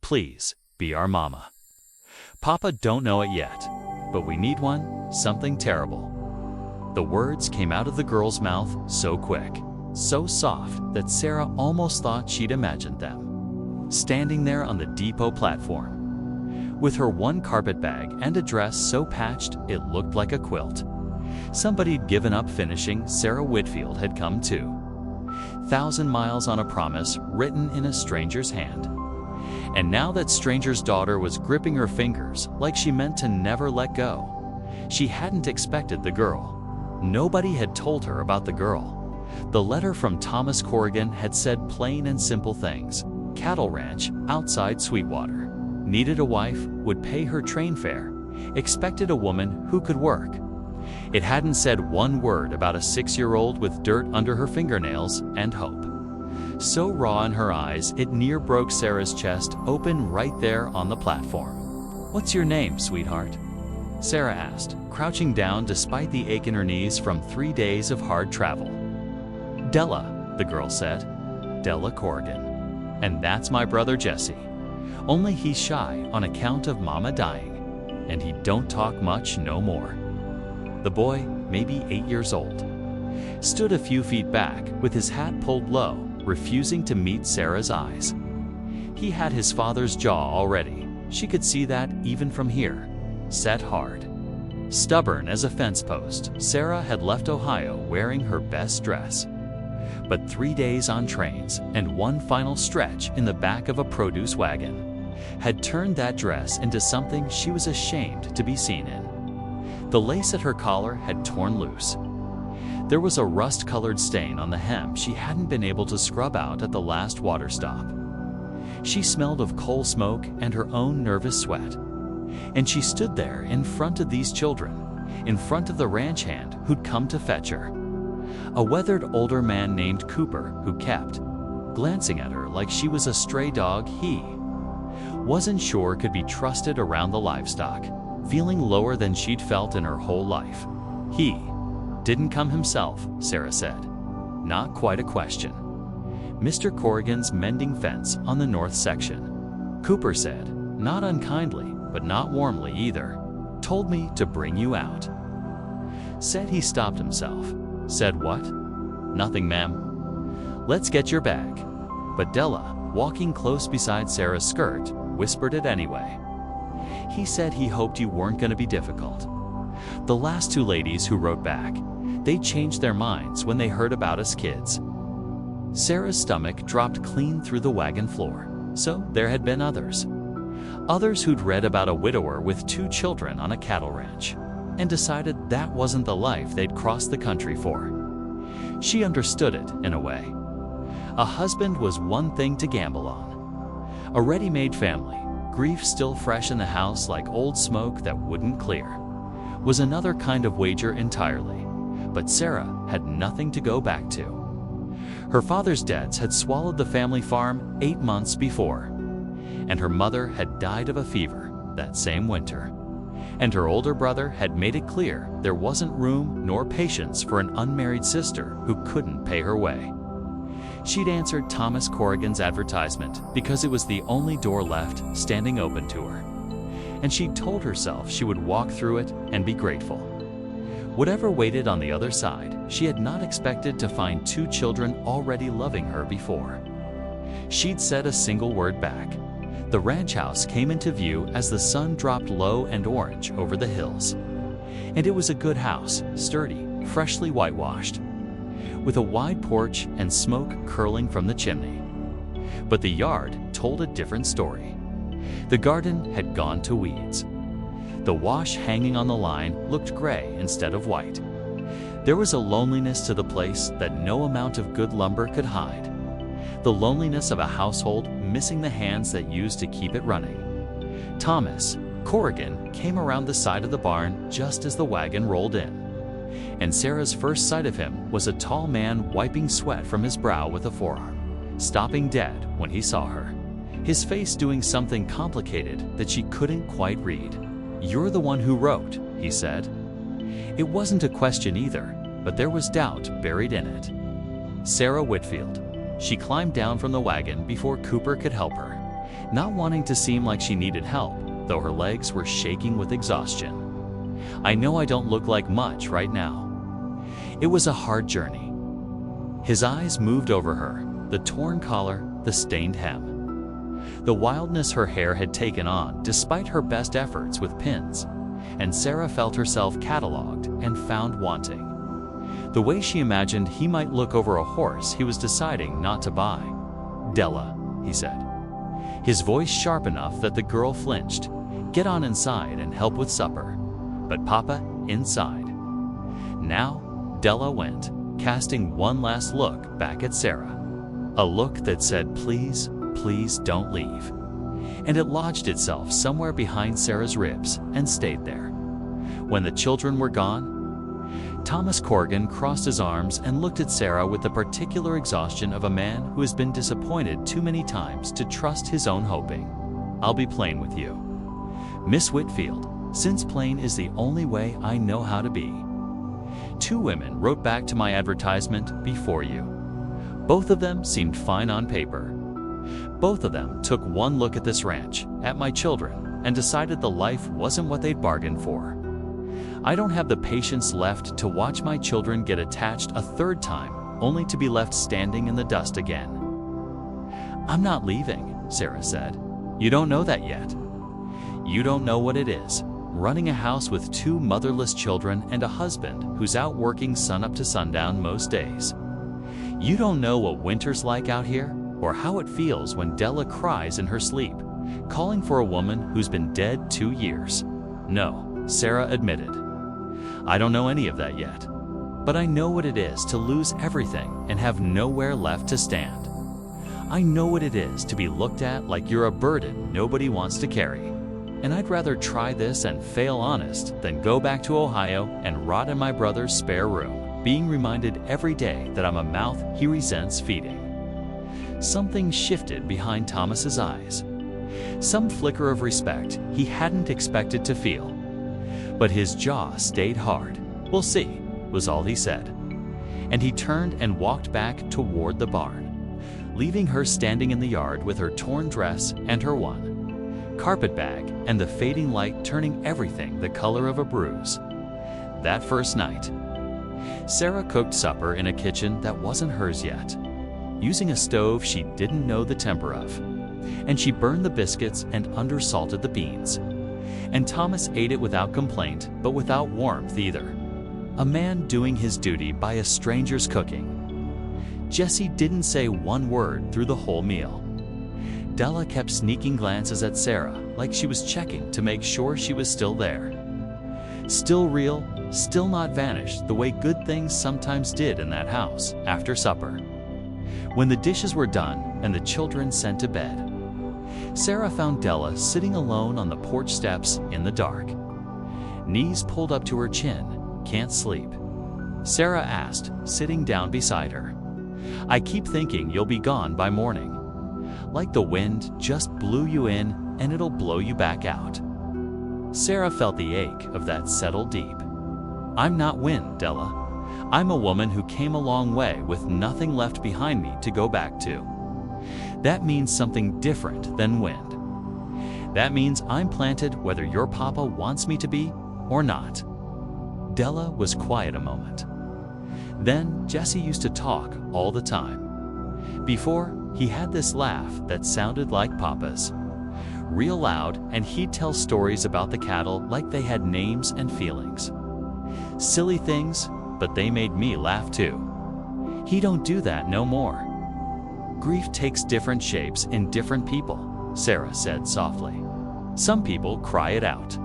Please, be our mama. Papa don't know it yet, but we need one, something terrible. The words came out of the girl's mouth so quick, so soft that Sarah almost thought she'd imagined them. Standing there on the depot platform, with her one carpet bag and a dress so patched it looked like a quilt. Somebody'd given up finishing. Sarah Whitfield had come too. 1,000 miles on a promise written in a stranger's hand. And now that stranger's daughter was gripping her fingers like she meant to never let go. She hadn't expected the girl. Nobody had told her about the girl. The letter from Thomas Corrigan had said plain and simple things. Cattle ranch outside Sweetwater. Needed a wife, would pay her train fare. Expected a woman who could work. It hadn't said one word about a 6-year-old with dirt under her fingernails and hope. So raw in her eyes, it near broke Sarah's chest open right there on the platform. "What's your name, sweetheart?" Sarah asked, crouching down despite the ache in her knees from 3 days of hard travel. "Della," the girl said. "Della Corrigan. And that's my brother Jesse. Only he's shy on account of Mama dying, and he don't talk much no more." The boy, maybe 8 years old, stood a few feet back with his hat pulled low, refusing to meet Sarah's eyes. He had his father's jaw already. She could see that even from here. Set hard. Stubborn as a fence post, Sarah had left Ohio wearing her best dress. But 3 days on trains and one final stretch in the back of a produce wagon had turned that dress into something she was ashamed to be seen in. The lace at her collar had torn loose. There was a rust-colored stain on the hem she hadn't been able to scrub out at the last water stop. She smelled of coal smoke and her own nervous sweat. And she stood there in front of these children, in front of the ranch hand who'd come to fetch her. A weathered older man named Cooper who kept glancing at her like she was a stray dog he wasn't sure could be trusted around the livestock, feeling lower than she'd felt in her whole life. He didn't come himself, Sarah said. Not quite a question. "Mr. Corrigan's mending fence on the north section," Cooper said, not unkindly, but not warmly either. "Told me to bring you out." Said he stopped himself. Said what? "Nothing, ma'am." "Let's get your bag." But Della, walking close beside Sarah's skirt, whispered it anyway. "He said he hoped you weren't going to be difficult." The last two ladies who wrote back, they changed their minds when they heard about us kids. Sarah's stomach dropped clean through the wagon floor. So there had been others. Others who'd read about a widower with 2 children on a cattle ranch and decided that wasn't the life they'd crossed the country for. She understood it in a way. A husband was one thing to gamble on. A ready-made family, grief still fresh in the house like old smoke that wouldn't clear, was another kind of wager entirely. But Sarah had nothing to go back to. Her father's debts had swallowed the family farm 8 months before, and her mother had died of a fever that same winter. And her older brother had made it clear there wasn't room nor patience for an unmarried sister who couldn't pay her way. She'd answered Thomas Corrigan's advertisement because it was the only door left standing open to her. And she'd told herself she would walk through it and be grateful. Whatever waited on the other side, she had not expected to find 2 children already loving her before. She'd said a single word back. The ranch house came into view as the sun dropped low and orange over the hills. And it was a good house, sturdy, freshly whitewashed, with a wide porch and smoke curling from the chimney. But the yard told a different story. The garden had gone to weeds. The wash hanging on the line looked gray instead of white. There was a loneliness to the place that no amount of good lumber could hide. The loneliness of a household missing the hands that used to keep it running. Thomas Corrigan came around the side of the barn just as the wagon rolled in. And Sarah's first sight of him was a tall man wiping sweat from his brow with a forearm, stopping dead when he saw her, his face doing something complicated that she couldn't quite read. "You're the one who wrote," he said. It wasn't a question either, but there was doubt buried in it. Sarah Whitfield. She climbed down from the wagon before Cooper could help her. not wanting to seem like she needed help, though her legs were shaking with exhaustion. "I know I don't look like much right now." It was a hard journey. His eyes moved over her, the torn collar, the stained hem. The wildness her hair had taken on despite her best efforts with pins, and Sarah felt herself catalogued and found wanting. The way she imagined he might look over a horse he was deciding not to buy. "Della," he said, his voice sharp enough that the girl flinched. "Get on inside and help with supper." But Papa, inside. Now, Della went, casting one last look back at Sarah. A look that said, "Please, please don't leave." And it lodged itself somewhere behind Sarah's ribs and stayed there. When the children were gone, Thomas Corrigan crossed his arms and looked at Sarah with the particular exhaustion of a man who has been disappointed too many times to trust his own hoping. "I'll be plain with you, Miss Whitfield, since plain is the only way I know how to be. 2 women wrote back to my advertisement before you. Both of them seemed fine on paper. Both of them took one look at this ranch, at my children, and decided the life wasn't what they'd bargained for. I don't have the patience left to watch my children get attached a 3rd time, only to be left standing in the dust again." "I'm not leaving," Sarah said. "You don't know that yet. You don't know what it is, running a house with 2 motherless children and a husband who's out working sunup to sundown most days. You don't know what winter's like out here, or how it feels when Della cries in her sleep, calling for a woman who's been dead 2 years. No," Sarah admitted. "I don't know any of that yet. But I know what it is to lose everything and have nowhere left to stand. I know what it is to be looked at like you're a burden nobody wants to carry. And I'd rather try this and fail honest than go back to Ohio and rot in my brother's spare room, being reminded every day that I'm a mouth he resents feeding." Something shifted behind Thomas's eyes. Some flicker of respect he hadn't expected to feel. But his jaw stayed hard. "We'll see," was all he said. And he turned and walked back toward the barn, leaving her standing in the yard with her torn dress and her carpet bag and the fading light turning everything the color of a bruise. That first night, Sarah cooked supper in a kitchen that wasn't hers yet, using a stove she didn't know the temper of. And she burned the biscuits and undersalted the beans. And Thomas ate it without complaint, but without warmth either. A man doing his duty by a stranger's cooking. Jessie didn't say one word through the whole meal. Della kept sneaking glances at Sarah, like she was checking to make sure she was still there. Still real, still not vanished the way good things sometimes did in that house after supper. When the dishes were done and the children sent to bed, Sarah found Della sitting alone on the porch steps in the dark. Knees pulled up to her chin, "Can't sleep?" Sarah asked, sitting down beside her. "I keep thinking you'll be gone by morning. Like the wind just blew you in and it'll blow you back out." Sarah felt the ache of that settle deep. "I'm not wind, Della. I'm a woman who came a long way with nothing left behind me to go back to. That means something different than wind. That means I'm planted whether your papa wants me to be or not." Della was quiet a moment. Then Jessie used to talk all the time. Before, he had this laugh that sounded like Papa's. Real loud, and he'd tell stories about the cattle like they had names and feelings. Silly things, but they made me laugh too. He don't do that no more. "Grief takes different shapes in different people," Sarah said softly. "Some people cry it out.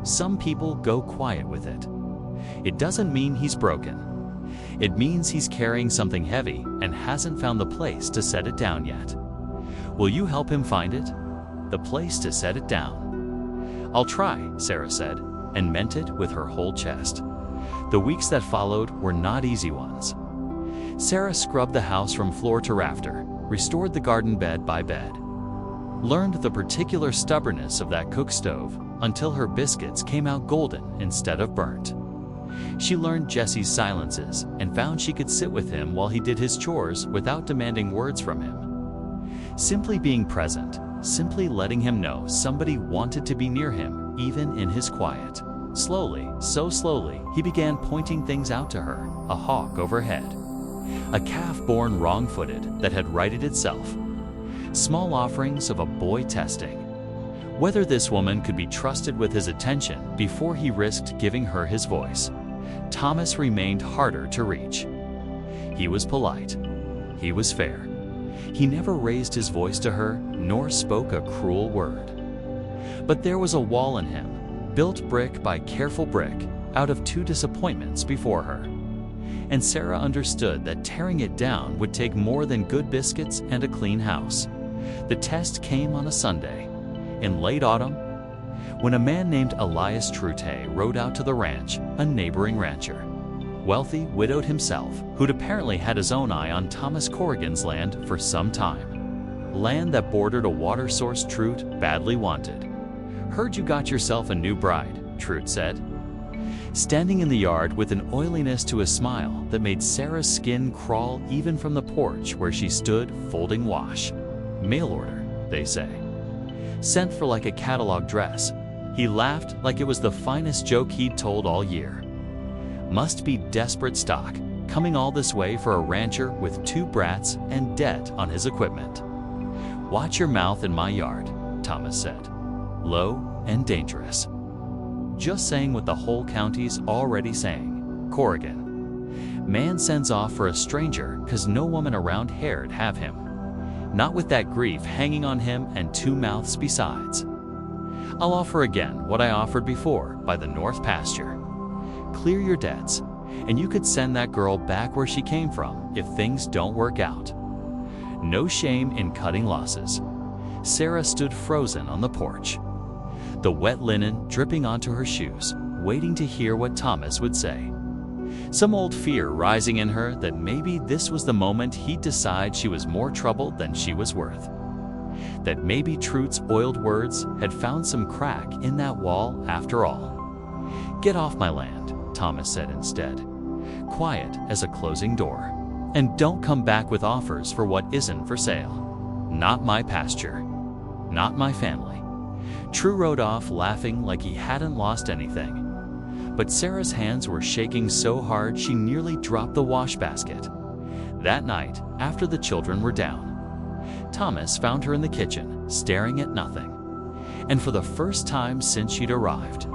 Some people go quiet with it. It doesn't mean he's broken. It means he's carrying something heavy and hasn't found the place to set it down yet. Will you help him find it? The place to set it down." "I'll try," Sarah said, and meant it with her whole chest. The weeks that followed were not easy ones. Sarah scrubbed the house from floor to rafter, restored the garden bed by bed, learned the particular stubbornness of that cook stove until her biscuits came out golden instead of burnt. She learned Jessie's silences and found she could sit with him while he did his chores without demanding words from him. Simply being present, simply letting him know somebody wanted to be near him, even in his quiet. Slowly, so slowly, he began pointing things out to her. A hawk overhead, a calf born wrong-footed that had righted itself, small offerings of a boy testing whether this woman could be trusted with his attention before he risked giving her his voice. Thomas remained harder to reach. He was polite. He was fair. He never raised his voice to her, nor spoke a cruel word. But there was a wall in him, built brick by careful brick, out of 2 disappointments before her. And Sarah understood that tearing it down would take more than good biscuits and a clean house. The test came on a Sunday, in late autumn, when a man named Elias Trute rode out to the ranch, a neighboring rancher. Wealthy, widowed himself, who'd apparently had his own eye on Thomas Corrigan's land for some time. Land that bordered a water source Trute badly wanted. "Heard you got yourself a new bride," Trute said, standing in the yard with an oiliness to his smile that made Sarah's skin crawl even from the porch where she stood folding wash. "Mail order, they say. Sent for like a catalog dress." He laughed like it was the finest joke he'd told all year. Must be desperate stock, coming all this way for a rancher with 2 brats and debt on his equipment. "Watch your mouth in my yard," Thomas said. Low and dangerous. Just saying what the whole county's already saying. Corrigan. Man sends off for a stranger 'cause no woman around here'd have him. Not with that grief hanging on him and 2 mouths besides. "I'll offer again what I offered before by the north pasture. Clear your debts, and you could send that girl back where she came from if things don't work out. No shame in cutting losses." Sarah stood frozen on the porch, the wet linen dripping onto her shoes, waiting to hear what Thomas would say. Some old fear rising in her that maybe this was the moment he'd decide she was more trouble than she was worth. That maybe Trute's oiled words had found some crack in that wall after all. "Get off my land," Thomas said instead, quiet as a closing door. "And don't come back with offers for what isn't for sale. Not my pasture. Not my family." True rode off laughing like he hadn't lost anything. But Sarah's hands were shaking so hard she nearly dropped the wash basket. That night, after the children were down, Thomas found her in the kitchen, staring at nothing. And for the first time since she'd arrived,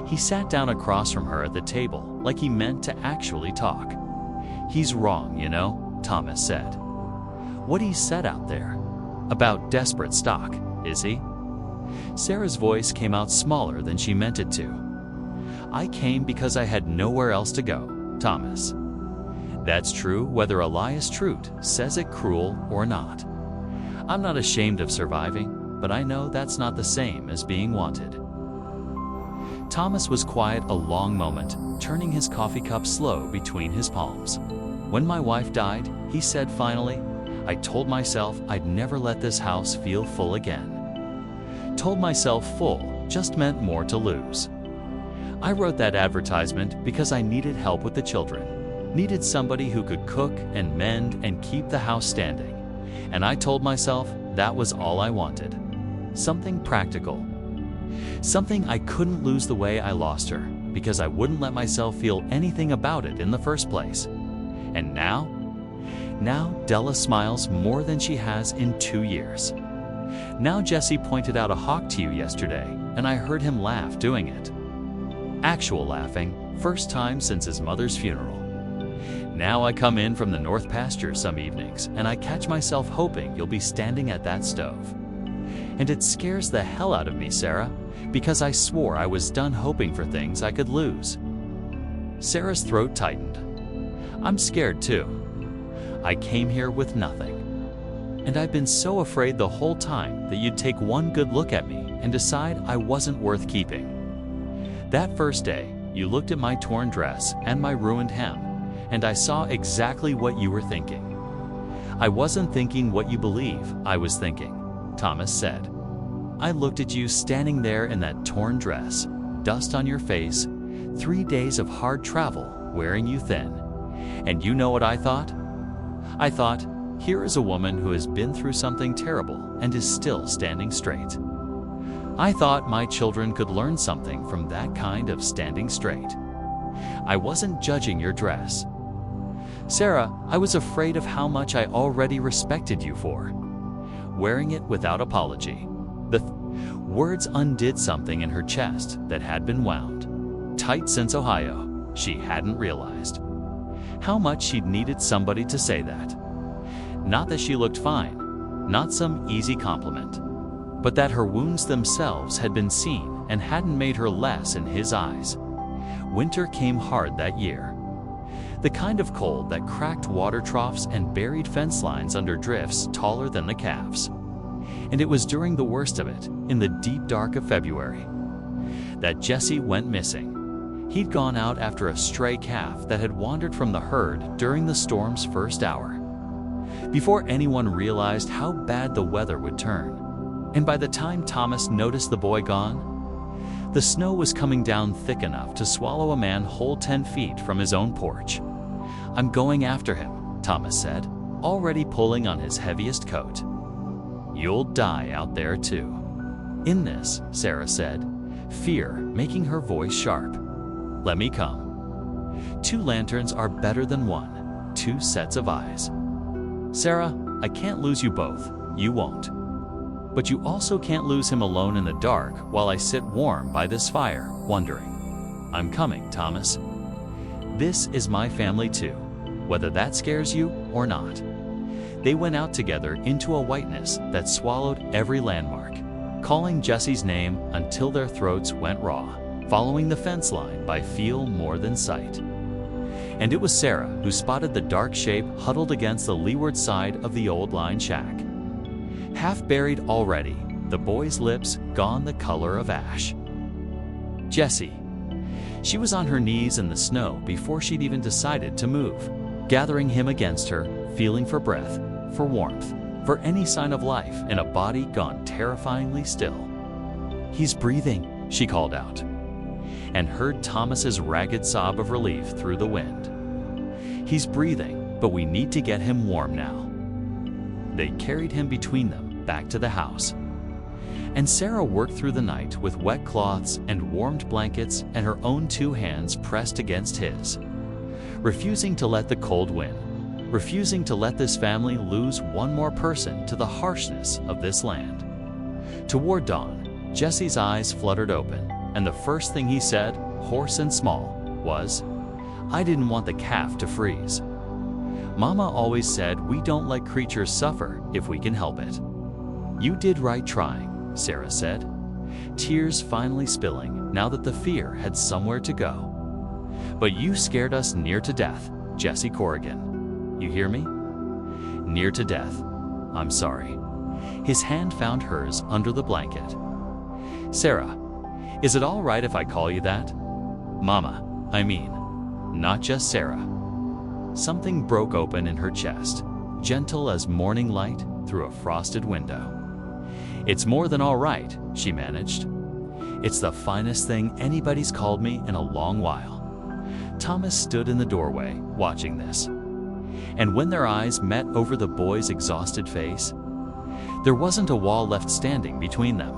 he sat down across from her at the table like he meant to actually talk. "He's wrong, you know," Thomas said. "What he said out there about desperate stock, is he?" Sarah's voice came out smaller than she meant it to. "I came because I had nowhere else to go, Thomas. That's true whether Elias Trute says it cruel or not. I'm not ashamed of surviving, but I know that's not the same as being wanted." Thomas was quiet a long moment, turning his coffee cup slow between his palms. "When my wife died," he said finally, "I told myself I'd never let this house feel full again. Told myself full just meant more to lose. I wrote that advertisement because I needed help with the children, needed somebody who could cook and mend and keep the house standing. And I told myself that was all I wanted. Something practical. Something I couldn't lose the way I lost her, because I wouldn't let myself feel anything about it in the first place. And now Della smiles more than she has in 2 years. Now Jesse pointed out a hawk to you yesterday, and I heard him laugh doing it. Actual laughing, first time since his mother's funeral. Now I come in from the north pasture some evenings, and I catch myself hoping you'll be standing at that stove. And it scares the hell out of me, Sarah, because I swore I was done hoping for things I could lose." Sarah's throat tightened. "I'm scared too. I came here with nothing. And I've been so afraid the whole time that you'd take one good look at me and decide I wasn't worth keeping. That first day, you looked at my torn dress and my ruined hem, and I saw exactly what you were thinking. I wasn't thinking what you believe I was thinking," Thomas said. "I looked at you standing there in that torn dress, dust on your face, 3 days of hard travel wearing you thin. And you know what I thought? I thought, Here is a woman who has been through something terrible and is still standing straight. I thought my children could learn something from that kind of standing straight. I wasn't judging your dress. Sarah, I was afraid of how much I already respected you for wearing it without apology. The words undid something in her chest that had been wound tight since Ohio. She hadn't realized how much she'd needed somebody to say that. Not that she looked fine, not some easy compliment, but that her wounds themselves had been seen and hadn't made her less in his eyes. Winter came hard that year. The kind of cold that cracked water troughs and buried fence lines under drifts taller than the calves. And it was during the worst of it, in the deep dark of February, that Jesse went missing. He'd gone out after a stray calf that had wandered from the herd during the storm's first hour, before anyone realized how bad the weather would turn. And by the time Thomas noticed the boy gone, the snow was coming down thick enough to swallow a man whole 10 feet from his own porch. "I'm going after him," Thomas said, already pulling on his heaviest coat. "You'll die out there too." "In this," Sarah said, fear making her voice sharp. "Let me come. 2 lanterns are better than 1, 2 sets of eyes. Sarah, I can't lose you both, you won't. But you also can't lose him alone in the dark while I sit warm by this fire, wondering. I'm coming, Thomas. This is my family too, whether that scares you or not." They went out together into a whiteness that swallowed every landmark, calling Jesse's name until their throats went raw, following the fence line by feel more than sight. And it was Sarah who spotted the dark shape huddled against the leeward side of the old line shack. Half buried already, the boy's lips gone the color of ash. Jesse. She was on her knees in the snow before she'd even decided to move, gathering him against her, feeling for breath, for warmth, for any sign of life in a body gone terrifyingly still. "He's breathing," she called out, and heard Thomas's ragged sob of relief through the wind. "He's breathing, but we need to get him warm now." They carried him between them back to the house. And Sarah worked through the night with wet cloths and warmed blankets and her own 2 hands pressed against his, refusing to let the cold win, refusing to let this family lose one more person to the harshness of this land. Toward dawn, Jesse's eyes fluttered open, and the first thing he said, hoarse and small, was, "I didn't want the calf to freeze. Mama always said we don't let creatures suffer if we can help it." "You did right trying," Sarah said, tears finally spilling now that the fear had somewhere to go. "But you scared us near to death, Jesse Corrigan. You hear me? Near to death. I'm sorry." His hand found hers under the blanket. "Sarah, is it all right if I call you that? Mama, I mean, not just Sarah." Something broke open in her chest, gentle as morning light through a frosted window. "It's more than all right," she managed. "It's the finest thing anybody's called me in a long while." Thomas stood in the doorway, watching this. And when their eyes met over the boy's exhausted face, there wasn't a wall left standing between them.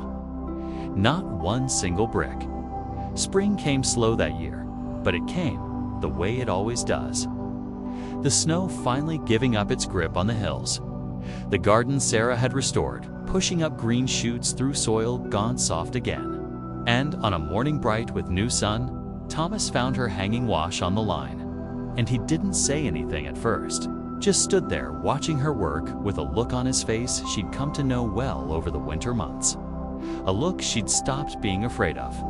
Not one single brick. Spring came slow that year, but it came the way it always does. The snow finally giving up its grip on the hills. The garden Sarah had restored, pushing up green shoots through soil gone soft again. And on a morning bright with new sun, Thomas found her hanging wash on the line. And he didn't say anything at first, just stood there watching her work with a look on his face she'd come to know well over the winter months. A look she'd stopped being afraid of.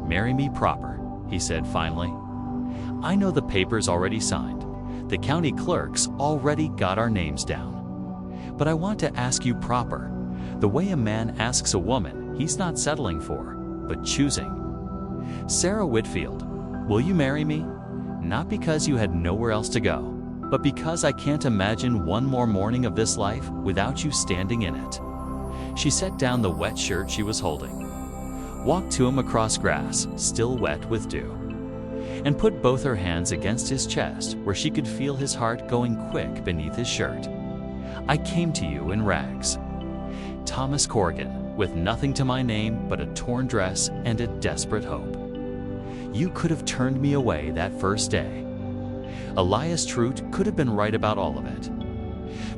"Marry me proper," he said finally. "I know the paper's already signed. The county clerk's already got our names down. But I want to ask you proper, the way a man asks a woman he's not settling for, but choosing. Sarah Whitfield, will you marry me? Not because you had nowhere else to go, but because I can't imagine one more morning of this life without you standing in it." She set down the wet shirt she was holding, walked to him across grass, still wet with dew, and put both her hands against his chest where she could feel his heart going quick beneath his shirt. I came to you in rags. Thomas Corrigan, with nothing to my name but a torn dress and a desperate hope. You could have turned me away that first day. Elias Trout could have been right about all of it.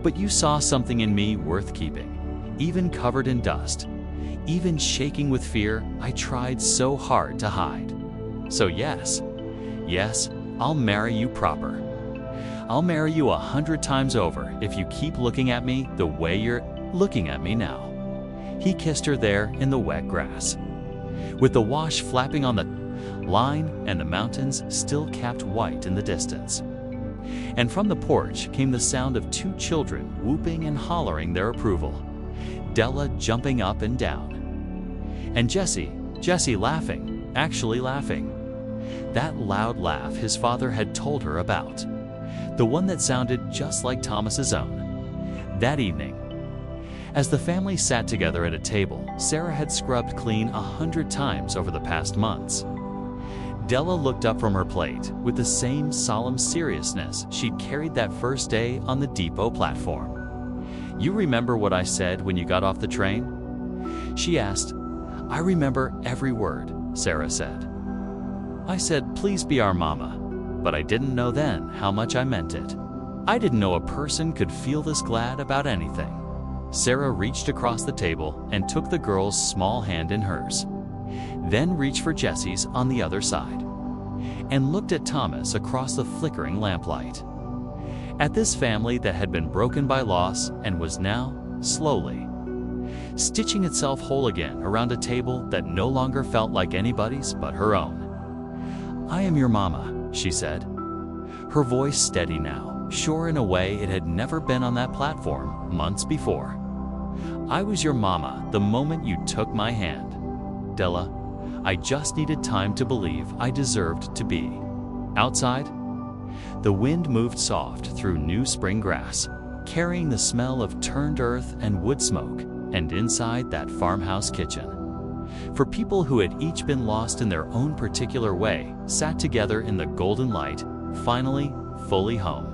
But you saw something in me worth keeping, even covered in dust. Even shaking with fear, I tried so hard to hide. So yes, I'll marry you proper. I'll marry you 100 times over if you keep looking at me the way you're looking at me now. He kissed her there in the wet grass, with the wash flapping on the line and the mountains still capped white in the distance. And from the porch came the sound of two children whooping and hollering their approval, Della jumping up and down. And Jesse laughing, actually laughing. That loud laugh his father had told her about. The one that sounded just like Thomas's own. That evening, as the family sat together at a table Sarah had scrubbed clean 100 times over the past months, Della looked up from her plate with the same solemn seriousness she'd carried that first day on the depot platform. "You remember what I said when you got off the train?" she asked. "I remember every word," Sarah said. "I said, please be our mama, but I didn't know then how much I meant it. I didn't know a person could feel this glad about anything." Sarah reached across the table and took the girl's small hand in hers, then reached for Jesse's on the other side, and looked at Thomas across the flickering lamplight. At this family that had been broken by loss and was now, slowly, stitching itself whole again around a table that no longer felt like anybody's but her own. "I am your mama," she said, her voice steady now, sure in a way it had never been on that platform months before. "I was your mama the moment you took my hand. Della, I just needed time to believe I deserved to be." Outside, the wind moved soft through new spring grass, carrying the smell of turned earth and wood smoke, and inside that farmhouse kitchen, for people who had each been lost in their own particular way, sat together in the golden light, finally fully home.